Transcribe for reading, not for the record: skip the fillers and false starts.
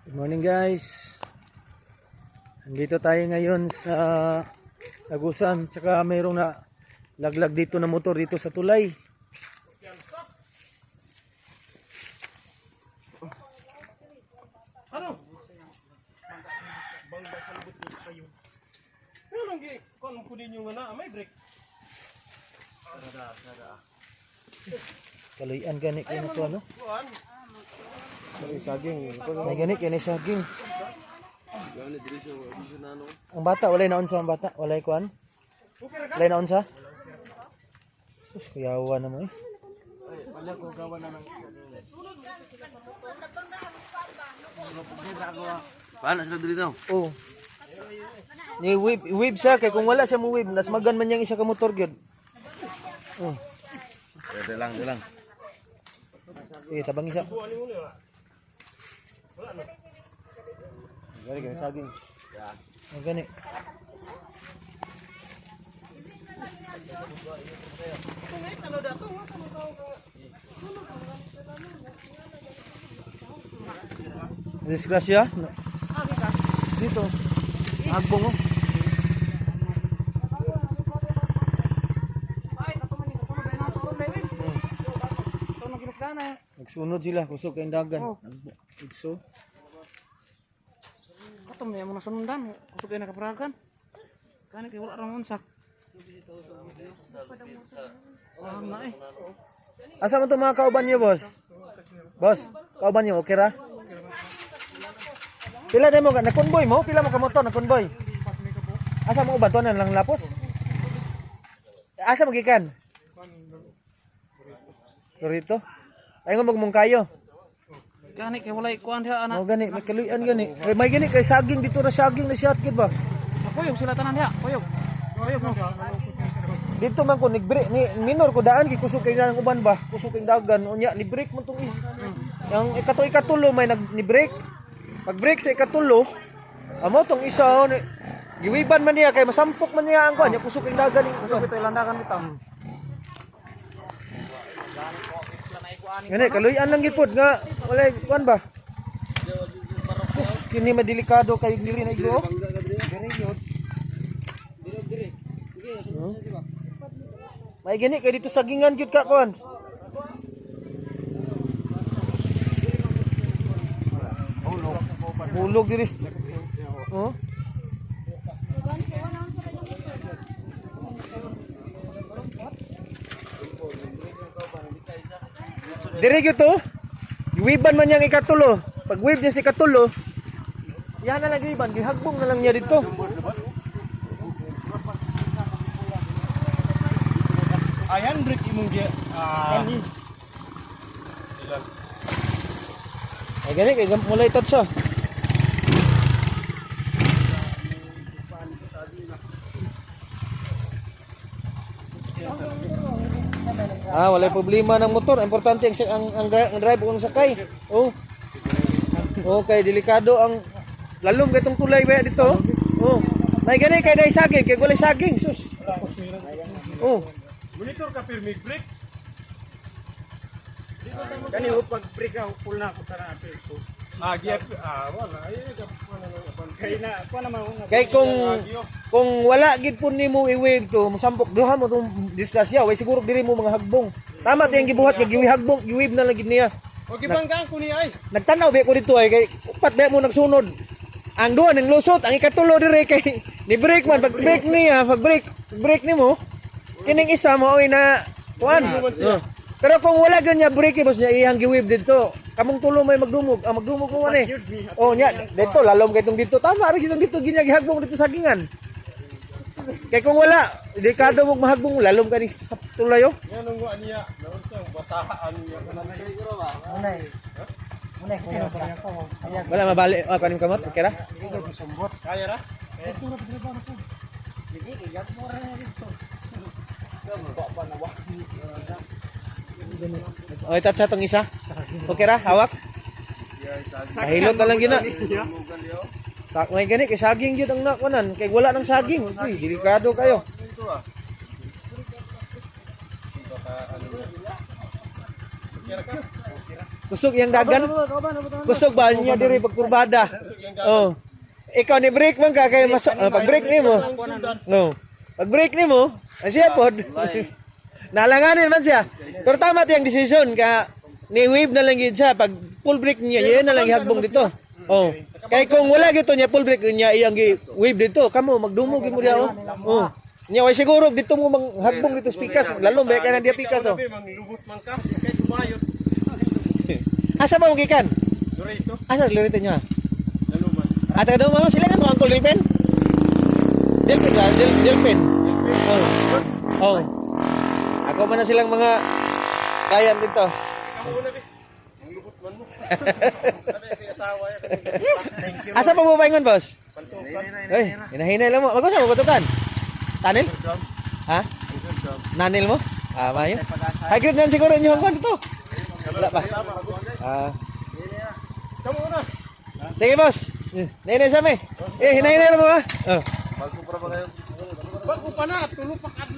Good morning guys. Nandito tayo ngayon sa Agusan. Tsaka mayroong na laglag dito na motor dito sa tulay. Ano? Bangga sa lubot ko kayo. Ano lang kung kunin yung may break. Sada. Kaluyan gani kayo na to ano? Kuan. Saging. May gani kayo na saging. Ang bata, walay naon sa ang bata. Walay kuan? Walay naon sa? Sus, kuyawa na mo eh. Wala ko gawa na ng Paano sila dito? Oh. Ni wave siya kay kung wala siya mo wave, nasmagan man yang isa ka motor gyud. Oh. Dito lang. Eh, tabang isa. Gani gani saging. Ang gani. Disgrasya? Dito. Agbong oh. Nagsunod sila, kusog kayong dagan. Igso. Kato may mo nasundan, kusog kayo nakaparagan. Kani kay wala rang unsak. Na eh. Asa man to mga kauban niyo, boss? Boss, kauban niyo, okay ra? Pila na mo, nakonboy mo? Pila mo ka motor, nakonboy? Asa mo uban to na lang lapos? Asa mo gikan? Dorito? Ay nga magmong kayo. Kani kay wala ikuan diha ana. Oh gani, may kaluyan gani. May gani kay saging dito na saging na shot kid ba? Kuyog sila tanan diha, kuyog. Kuyog no. Dito man ko ni minor ko daan kay kusog kay nang uban ba? Kusog kay dagan unya ni break man tong is. Yang ikatulo may ni break. Pag break sa ikatulo, amo tong isa giwiban man niya kay masampok man niya ang kuan, nya kusog kay dagan ning Kusog ito ilandakan bitaw. Gani kaluyan lang gipod nga wala kuan ba? Kini madelikado kay dili na igo. Diri yun. Diri. May gani kay dito sagingan gyud ka kuan. Hulog diri. Oh. Dire gyud to. Giwiban man yang ikatulo. Pag wave niya si ikatulo, yan na lang giwiban, gihagbong na lang niya dito. Ayan break imong dia. Kani. Ay gani kay mulay touch sa. Wala problema ng motor. Importante ang drive kung sakay. Oh. Okay, delikado ang lalom kay tong tulay ba dito. Oh. May gani kay dai saging, kay walay saging, sus. Oh. Monitor ka permit break. Kani pag break ka full na ko tara apil ko. Wala ay kay na ko na mo. Kay kung wala gid pud nimo i-wave to, mosampok duha mo tong disgrasya, way siguro diri mo mga hagbong. Tama tayong gibuhat nga giwihagbong, giwave na lang gid niya. O gibanggaan ko ni ay. Nagtanaw ba ko dito ay kay upat ba mo nagsunod. Ang duha ning lusot, ang ikatulo dire kay ni break man pag break niya, pag break nimo, kining isa mo oy na kuan. Pero kung wala ganya break boss niya iyang giwave dito. Kamong tulo may magdumog, magdumog mo ani. Oh nya, dito lalom kay tong dito. Tama ra gid dito ginagihagbong dito sa gingan. Kay kung wala, delikado mo mahagbong lalom ka ni sa tulayo. Yan ang niya, naon sa batahan niya kanang siguro ba. Unay ko sa. Wala mabali, kanin kamot, okay ra? Kaya ra? Okay, touch atong isa. Okay ra, hawak. Kahilot na lang gina. May gani kay saging jud ang nakunan, kay wala nang saging. Uy, delikado kayo. Kira. Kusog yang dagan. Kusog ba niya diri pagkurbada. Oh. Ikaw ni break man ka kay masok pag break nimo. No. Pag break nimo, siya pod. Nalanganin man siya. Pero tama tiyang decision ka ni wave na lang gid siya pag full break niya, yan na lang ihagbong dito. Oh. Kay kung wala gito niya full break niya iyang wave dito, kamo magdumog mo diha oh. Oh. Nya way siguro dito mo manghagbong dito pikas, lalo ba ka na dia pikas oh. Manglubot man ka, kay kumayot. Asa ba mo gikan? Dorito, Asa lorito niya? laluman. At ano mo sila kan mo Uncle Delpen? Delpen ba? Delpen. Oh. Oh. Ako man na silang mga client dito. Ikaw muna be. Manglubot man mo. Sabi kay asawa ya. Thank you. Asa pa mo paingon, boss? Pantukan. Hoy, hinahinay lang mo. Magkusa mo batukan. Tanil? Ha? Nanil mo? Ah, mayo. High grade nan siguro inyo hangkon dito. Wala pa. Ah. Kamu na. Sige, boss. Nenay sa me. Hinahinay lang mo ha. Oh. Bago para ba kayo? Bago pa na, tulog pa kadlaw.